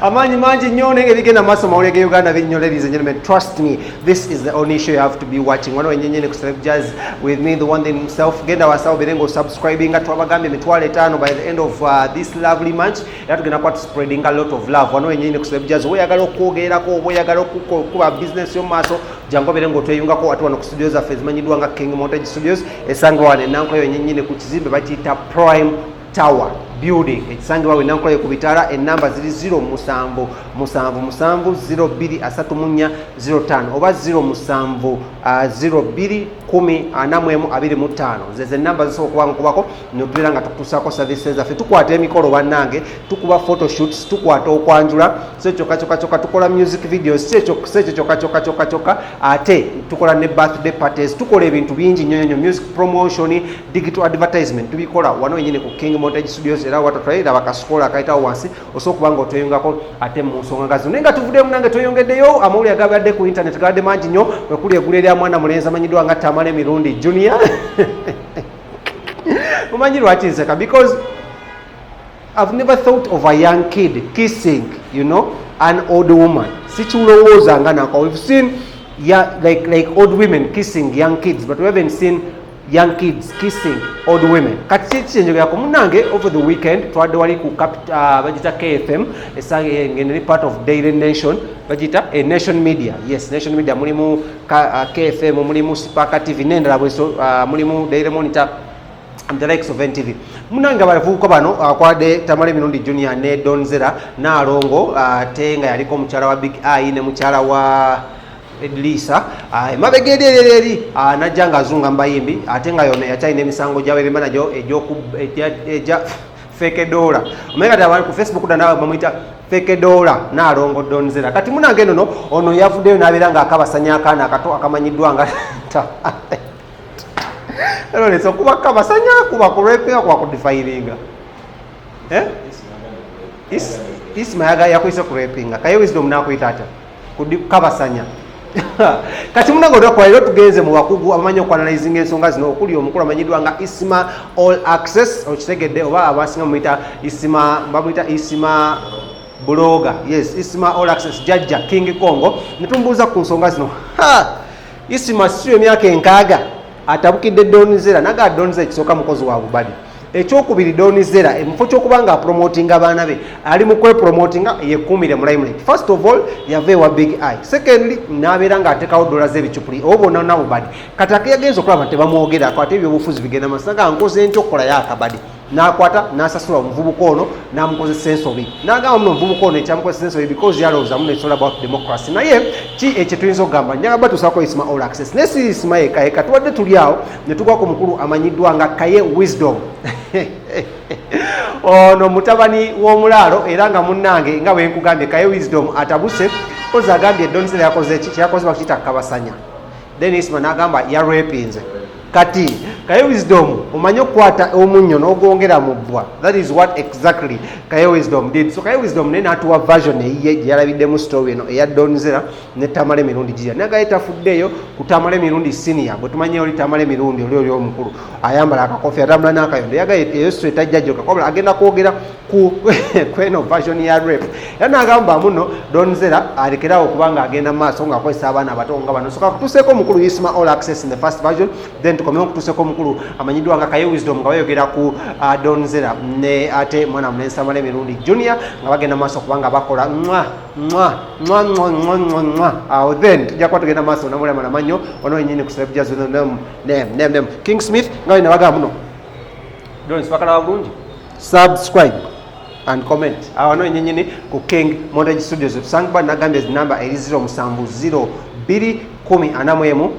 Amanyi manji nnyo naye ebigenda maaso mawulire ge Uganda binnyo. Ladies and gentlemen, trust me, this is the only show you have to be watching. Wano wenyenyene ku Celeb Jazz with me, the one thing himself. Genda wasawo berengo subscribing nga twabagambye emitwalo 5 by the end of this lovely month. Era tugenda kwa spreading a lot of love. Wano wenyenyene ku Celeb Jazz oyagala okwogerako oba oyagala okuba business yo maaso jango berengo tweyungako atu wano ku studios zaffe zimanyiddwa nga King Montage Studios esangibwa wano ennankula yenyenyene ku kizimbe bakiyita Prime Tower building. Ekisangibwa we nankola ku bitala enamba ziri 0777023405 oba 0702104425 zeze namba zisobola kubako notubira nga tukusako services zaffe tukwata emikolo bannange tukuba photoshoots tukwata okwanjula sekyokka tukola music videos sekyokka ate tukola ne birthday parties tukola ebintu bingi nnyo music promotion digital advertisement tubikola wano wenyine ku King Montage Studios era watatwalira bakasikola akaitawo wansi osokuba nga otweyungako ate mu nsonga ngazo naye nga tuvuddemu nange tweyongeddeyo amawulire agabadde ku internet gabadde mangi nnyo wekuli eggulu erya mwana mulenzi amanyiddwa nga Tamale Mirundi Junior umanyi lwaki nseka because I've never thought of a young kid kissing, you know, an old woman. Sichulowooza nga nako. We've seen like old women kissing young kids, but we haven't seen young kids kissing old women. Kati chenjogera ko munange over the weekend twadde wali ku bagita KFM esange ngene part of Daily Nation bagita Nation Media. Yes, Nation Media mulimu KFM mulimu Spark TV nendala bweso mulimu Daily Monitor and the likes of NTV. Munanga bavuko bano akwade Tamale Mirundi Junior ne Donzera na Alongo tenga yaliko mukyala wa Big I ne mukyala wa Edlisa mabegedereri najanga azunga mbayimbi atenga yone yachaine emisango jawe bemanajo eja fake dollar omega tawa ku Facebook dana bamuita fake dollar na Alongo Donzera kati munange nono ono yavuddeyo nabiranga akabasanya akana akato akamanyiddwa nga ero leso kuba kabasanya kuba kurepinga kwa kudifiringa is mayaga yakwisa kurepinga kayo wisdom nako itata kabasanya kati munango ndo kwa lero tugenze mu bakugu amanyo kwa analyzing ensonga zino okuli omukulu amanyiddwa nga Isma All Access okitegedde oba abasinga muita Isma bamuita Isma blogger. Yes, Isma All Access jajja King Kongo nitumbuza ku nsonga zino Isma sio emyaka enkaaga atabukidde Donzera naga Donzera kisoka mukozi wa bubadi ekyokubiri Donzera emufo kyokubanga promoting abaana be ali mu kwe promotinga yekumire mu limelight. First of all yavewa Big I, secondly naberanga atekawo dollars ebichupuli obona na bubadi katake yagenzo kulaba tebamwogera akwate ebyo bufuzi bigenda masanga nkoze ntyo yakabadi nakwata nasasula omuvubuka ono namukozesa ensobi nagamba muno omuvubuka ono ekyamukozesa ensobi because yalowooza muno it's all about democracy naye ki ekyo tuyinza okugamba njagala tusako Isma All Access nesi Isma eka tuwadde tuli awo ne tugwa ku mukulu amanyiddwa nga Kaye Wisdom ono mutabani w'omulaalo era nga munnange nga bwe nkugambye Kaye Wisdom atabuse kozi agambye Donzera yakoze eki kyakoze bakiyita kabasanya then Isma n'agamba yarepinze kati Kaye Wisdom umanyo kwata omunyo n'ogongera mu bbwa. That is what exactly Kaye Wisdom did. So Kaye Wisdom ne natuwa version eyiye yalabiddemu story eno eya Donzera ne Tamale Mirundi Junior naga etafuddeyo ku Tamale Mirundi Senior bwe tumanyi oli Tamale Mirundi oli omukulu ayambala akakofi atambula n'akayondo yaga eyo straight ajjajo kakola agenda kwogera ku kweno version ya rap yanagamba muno Donzera alekerawo okubanga agenda maaso nga akozesa abaana abato nga bano soka kutuseeko omukulu Isma All Access in the first version then tukomeo kutuseeko omukulu amanyiddwa nga Kaye Wisdom nga bayogera ku Donzera ne ate mwana mulenzi Tamale Mirundi Junior nga bagenda maaso kubanga bakola awo then tujja kuba tugenda maaso namulema namanyo ono yenyini ku Celeb Jazz nem King Smith nga we nabagamba muno Donzera bakala bulungi subscribe and comment awano yenyenyini ku King Montage Studios tusangibwa nagambye namba 0702 10 25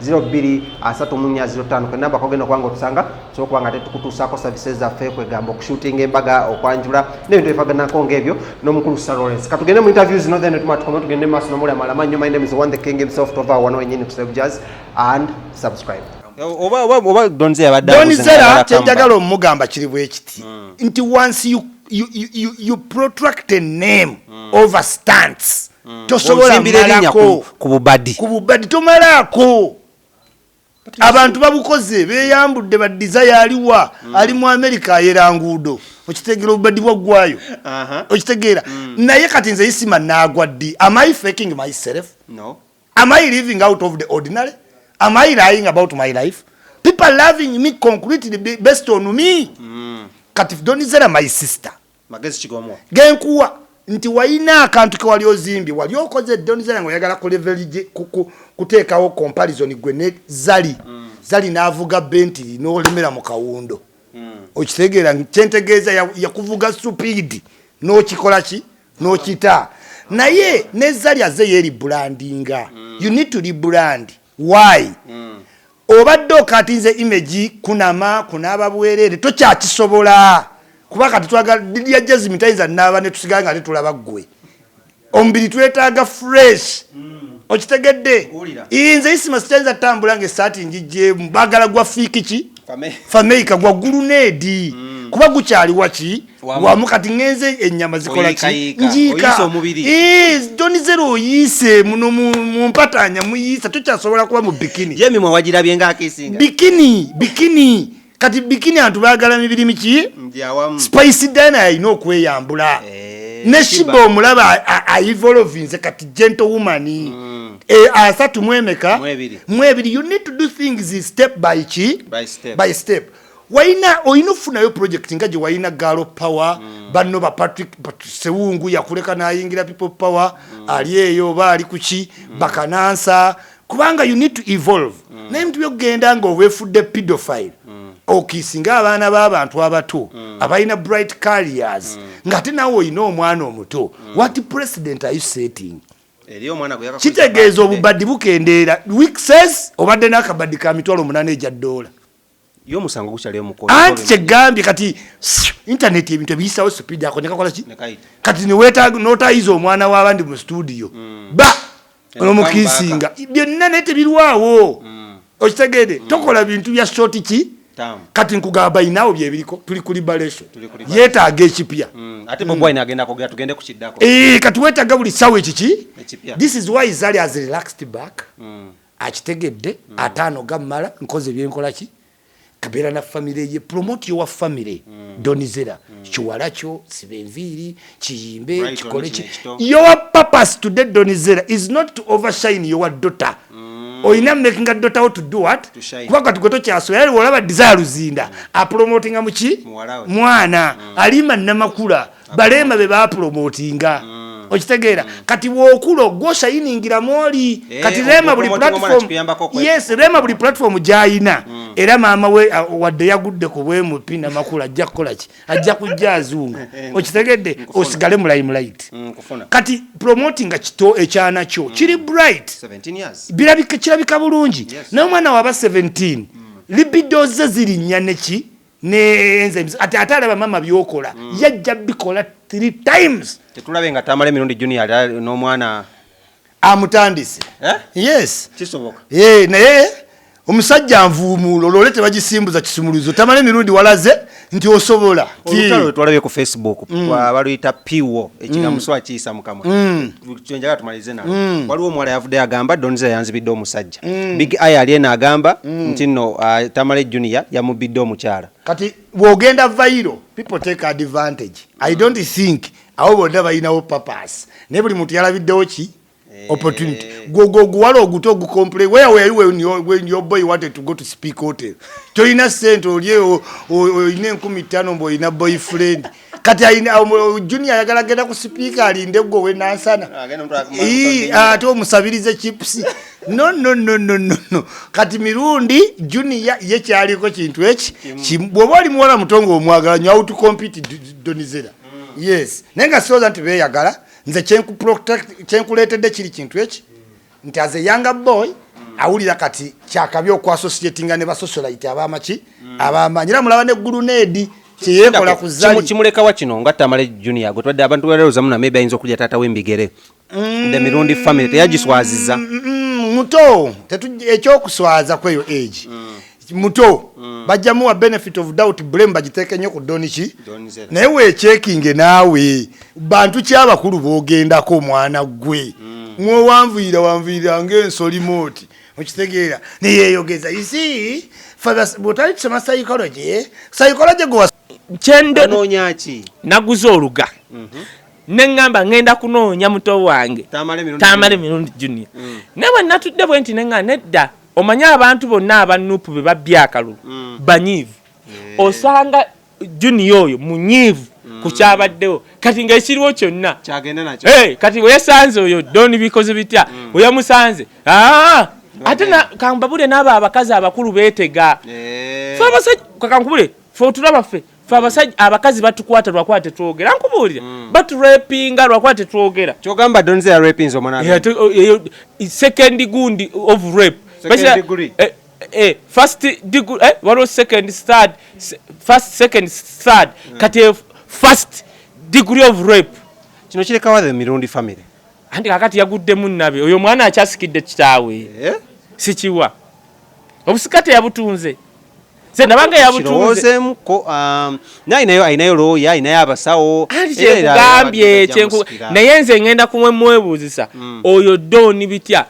0777 namba kogenda kwanga otusanga so kwanga tetukutusako services za fake kwegamba okushooting embaga okwanjula nebintu efaganako ngebyo n'omukulu Lawrence katugende mu interviews no then tugende maso nomuli amalamanyo. My name is One the King himself Tova wano yenyini ku Celeb Jazz and subscribe. Oba Donzera kyenjagala omugamba kiri bwe kiti nti once you protract a name over stunts tosobola malako ku bubadi tomalako abantu babukoze beyambudde ba desire aliwa ali mu America yerangudo okitegera obadi bwagwayo okitegera naye kati nze isima nagwaddi. Am I faking myself? No. Am I living out of the ordinary? Am I lying about my life? People loving me completely based on me. Kati Donizera my sister magezi kigomo genkuwa nti waina akantu ke wali ozimbi wali okoze Donizera ngo yagala ku level kuteekawo comparison gwe ne Zali Zali navuga benti no limera mu kawundo okitegeera kyentegeeza yakuvuga stupid no kikola ki no kita naye ne Zali aze yeri brandinga. You need to rebrand. Why? Obadde okatinze image kunaba bwerere tokyakisobola kuba kati twagala Lydia Jasmine tayinza naba ne tusigala nga tetulaba ggwe omubiri twetaaga fresh okitegedde inze isima sitayinza tambula ng'essaati njijjeemu baagala gwa fiiki fameika gwa gulunedi kuba gukyali waki wamu kati ngenze ennyama zikola ki njiika Donizera oyise muno mumpatanya muyisa tokyasobola kuba mu bikini ye mimwe wagirabye ng'akisinga bikini kati bikini antu baagala mibiri miki spicy dana alina okweyambula ne Shiba omulaba evolvinze kati gentle woman asatu mwemeka mwebiri. You need to do things step by step. Waina oinufunayo project ngaje waina Galo Power banno ba Patrick Sewungu yakuleka nayingira People Power aliyeyo bali kuki bakanansa kubanga you need to evolve. Naye mtu yogenda ngo wefudde pedophile okisinga abaana b'abantu abato abalina bright careers ngate nawe oyina omwana omuto. What president are you setting? Kitegeeza obubaddi bukendeera week says obadde n'akabaddi ka $8 yo musango gukyali omukono anti kyegambye kati internet ebintu ebiyisawo speed ako nekakola ki kati notayiza omwana w'abandi mu studio onomukiisinga byonna naye tebirwawo okitegede tokola bintu bya short ki kati nkugamba inaawo byebiriko tuli ku liberation yeetaaga ekipya ate Bobi Wine agenda kogera tugende kukiddako kati weetaaga buli ssaawa ekiki. This is why Zali has relaxed back akitegedde ataano gammala nkoze byenkola ki kabeera na family ye promote your family Donizera kiwala kyo sibe enviiri kiyimbe kikole ki. Your purpose today Donizera is not to overshine your daughter. Oyina making a daughter to do what? Kuba kati gwe tokyasobola yali olaba desire luzinda apromotinga muki mwana alima namakula balema be bapromotinga okitegeera kati wookula gwoshayiningira mwoli kati Rema buli platform Rema buli platform gyayina era maama we wadde yagudde ku bwemupi namakula ajja kukola ki ajja kujja azunga okitegedde osigale mulayimulaiti kati promotinga kito ekyana kyo kiri bright 17 years kirabika bulungi n'omwana waba 17 libido ze zirinnya neki nenze ate alaba mama byokola yajja bikola 3 times tetulabe nga Tamale Mirundi Junior n'omwana amutandise yes kisoboka naye omusajja nvuumuulo ololete bagisimbuza kisumuluzo Tamale Mirundi walaze nti osobola olutalo twalabye ku Facebook baluyita piwo ekigamuswa kiyisa mukamwa kyenjaga tumalize na waliwo omuwala yavudde agamba Donizera yanzibidde omusajja Big Eye aliena agamba nti no Tamale Junior yamubidde omukyala kati bwogenda viral people take advantage. I don't think awo bonna balinawo purpose naye buli muntu yalabiddewo ki opportunity go wala oguto ogucomplain where were you when your boy wanted to go to speak hotel toina sent olye oyine 15 mbo ina boyfriend kati ayina Junior yagala genda ku speaker alinde gwo we nansana ate omusabirize chips no kati Mirundi Junior ye kyaliko kintu eki bwoba oli muwala mutongo omwagala nyawo to compete Donizera yes nenga soza nti beyagala nze kyenkuleetedde kiri kintu eki nti as a younger boy awulira kati kyakabya okwassociatinga ne basocialite abamaki abamanyira mulaba ne gulunedi kyeyekola ku Zali kimulekawa kino nga Tamale Junior gwe twadde abantu baleroza muna maybe ayinza okulya taata w'embigere the Mirundi family teyagiswaziza muto ekyokuswaza kweyo age muto bajjamu wa benefit of doubt blame bagiteeke nnyo ku Doniki naye weekyekinge naawe bantu kyabakulu boogendako omwana gwe mwowanvuyira ng'ensoli mooti okitegeera neyeyogeza isi bwotali tusoma psychology gwa kyendo Anoonya ki? naguza oluga neŋŋamba ŋŋenda kunoonya muto wange Tamale Mirundi Junior ne bwe natudde bwe nti neŋŋa nedda omanye abantu bonna abanuupu be babbya akalulu banyiivu osanga Junior oyo munyiivu ku kyabaddewo kati ng'ekiriwo kyonna kyagenda nakyo. kati we yasanze oyo doni bikoze bitya we yamusanze ate kambabule n'abo abakazi abakulu beetega fe abasajja kankubule fe otulaba ffe abasajja abakazi batukwata lwakuba tetwogera nkubuulira baturepinga lwakuba tetwogera kyogamba Donzera rapinze omwana second gundi of rape first degree waliwo second third kati first degree of rape kino kirekawa the Mirundi family anti kakati yaguddemu nnabe oyo mwana akyasikidde kitaawe sikiwa obusikate yabutunze ze nabanga yabutunze ayinayo looya ayinayo abasawo kyekugambye naye nze ngenda kumwebuuzisa oyo doni bitya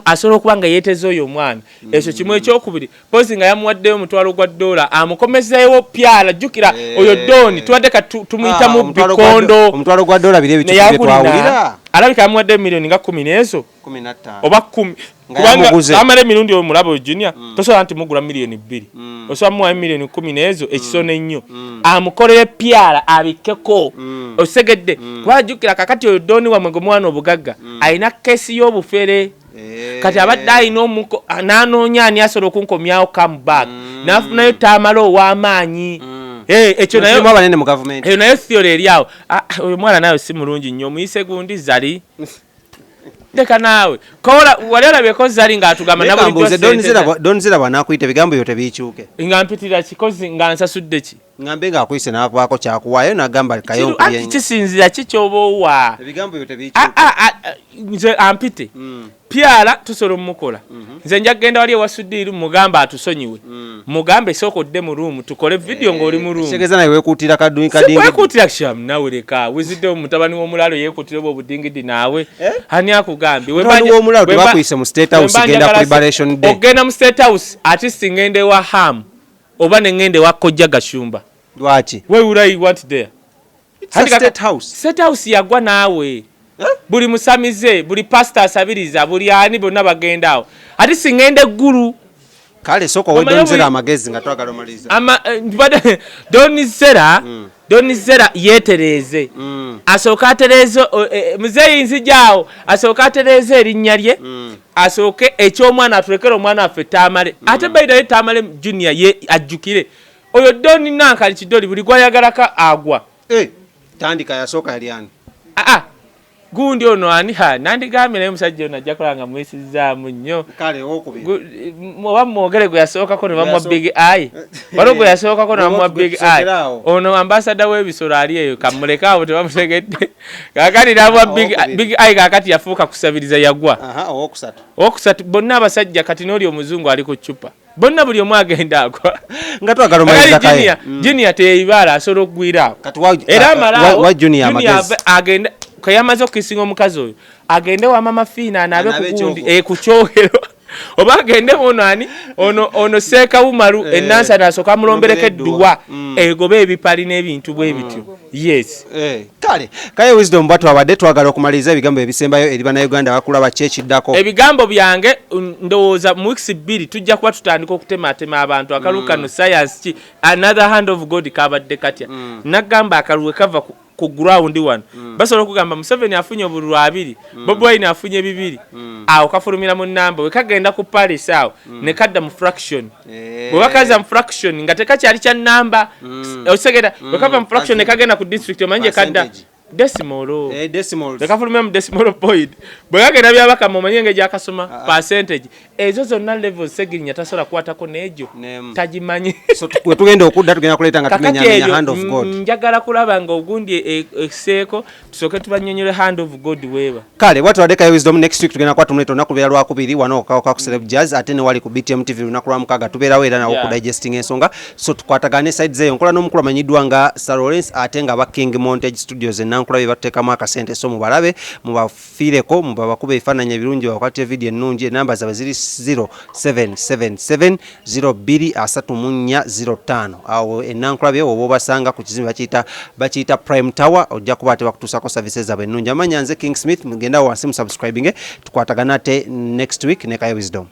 asobola okuba nga yeeteze oyo omwana ekyo kimu ekyokubiri pozi nga yamuwaddeyo omutwalo gwa $1 amukomezeewo pyala jjukira oyo doni tuwadde tumuyita mu bikondo omutwalo gwa $1 biri ebitutu twawulira alabika yamuwaddeyo miliyoni nga 10 n'ezo 15 oba 10 kubanga Tamale emirundi omulaba oyo Junior tosobola nti mugula miliyoni 2 osobola muwayo miliyoni 10 n'ezo ekisone nnyo amukolere pyala abikkeko osegedde kuba jjukira kakati oyo doni wamwe gwe mwana obugagga alina kesi y'obufere kati abadde alina omuko n'anoonya ani asobola okunkomyawo comeback n'afunayo Tamale ow'amaanyi ekyo nayo theory eri awo oyo mwana nayo si mulungi nnyo omuyise gundi zali ndeka naawe kola wali olabyeko zali ng'atugamba Donzera bw'anaakuyita ebigambo byo tebiikyuke nga mpitira kikozi nga nsasudde ki ngambe ng'akuyise n'akubaako kyakuwaayo n'agamba kayo anti kisinzira ki ky'oba owa ebigambo byo tebiikyuke nze ampite pyala tusobola omukola nze nja kgenda wali ewasuddiiru mugamba atusonyiwe mugambe sookodde mu ruumu tukole vidiyo ng'oli mu ruumu segeza naye weekuutira kadingi weekuutira kishamu nawe leka wiziddewo mutabani w'omulalo yeekuutira oba obudingidi naawe ani akugambye mutabani w'omulalo tebakuyise mu state house genda ku liberation day ogenda mu state house ati singende wa ham oba nengende wa kojja gashumba lwaki why would I want there state house yagwa naawe buli musamize buli pastor asabiriza buli ani bonna bagenda awo ati singende eggulu kale soko we Donzera amagezi nga twagala omaliza Donzera yeetereze asooka atereze muzeeyi nzijaawo asooka atereze erinnya lye asooke eky'omwana atulekere omwana waffe Tamale ate baitayo Tamale Junior ye ajjukire oyo Doni nankali kidoli buli gwayagalaka agwa tandika yasooka yali ani gundi ono ani nandigambye naye musajja ono ajja kulanga mwesizaamu nnyo kale okubiri oba mwogere gwe yasookako ne bamuwa big eye waliwo gwe yasookako ne bamuwa big eye ono ambasada w'ebisolo ali eyo kamuleka abo tebamutegedde kakati namuwa big eye kakati yafuuka kusabiriza yagwa owokusatu bonna abasajja kati n'oli omuzungu ali ku ccupa bonna buli omu agenda agwa nga twagala omaliza kaye Junior teyibaala asobola okugwiraawo era amalaawo agenda kayamaze okukisinga omukazi oyo agende wa mama Fiina anabe kugundi ku kyogero oba agende ono Seeka Wumalu ennansi anasooka amulombereko edduwa egobe ebipali n'ebintu bwe bityo yes kale Wisdom bwatu abadde twagala okumaliriza ebigambo ebisembayo eri bannayuganda bakulaba kyekiddako ebigambo byange ndowooza mu weeks 2 tujja kuba tutandika okutematema abantu akalu kano science ki another hand of God kabadde katya nagamba akaluwe kava ku ground wano basobola okugamba Museveni afunye obululu 2 Bobi Wine afunye 2 awo kafulumira mu namba we kagenda ku Paris awo ne kadda mu fraction bwe bakaza mu fraction nga tekakyali kya namba osegera we kava mu fraction ne kagenda ku district omanje kadda decimal lekafulumira mu decimal point bwe kagenda byabaka mu manyenge gyakasoma percentage ezo zonna level segirinya tasobola kukwatako n'egyo tagimanyi we tugenda okudda tugenda kuleeta nga tumenya hand of God njagala kulaba nga ogundi ekiseeko tusooke tubanyonyole hand of God weeba kale bwatuwaddekayo Wisdom next week tugenda kuba tumuleeta olunaku lubeera lwakubiri wano okawoka ku Celeb Jazz ate ne wali ku BTM TV lunaku lwa mukaaga tubeerawo era nawo okudigesting ensonga so tukwatagane sides eyo nkola n'omukulu amanyiddwa nga Sir Lawrence ate nga ba King Montage Studios bannankulabe batteekamu akasente so mubalabe mubafiireko mubakube ebifaananyi ebirungi bakwatire vidiyo ennungi enamba zaabwe ziri 0777 023405 awo ennankulabe oba obasanga ku kizimbe bakiyita Prime Tower ojja kuba ate bakutuusako services zaabwe ennungi amanya nze King Smith mugenda wansi mu subscribing tukwatagana ate next week ne Kayo Wisdom.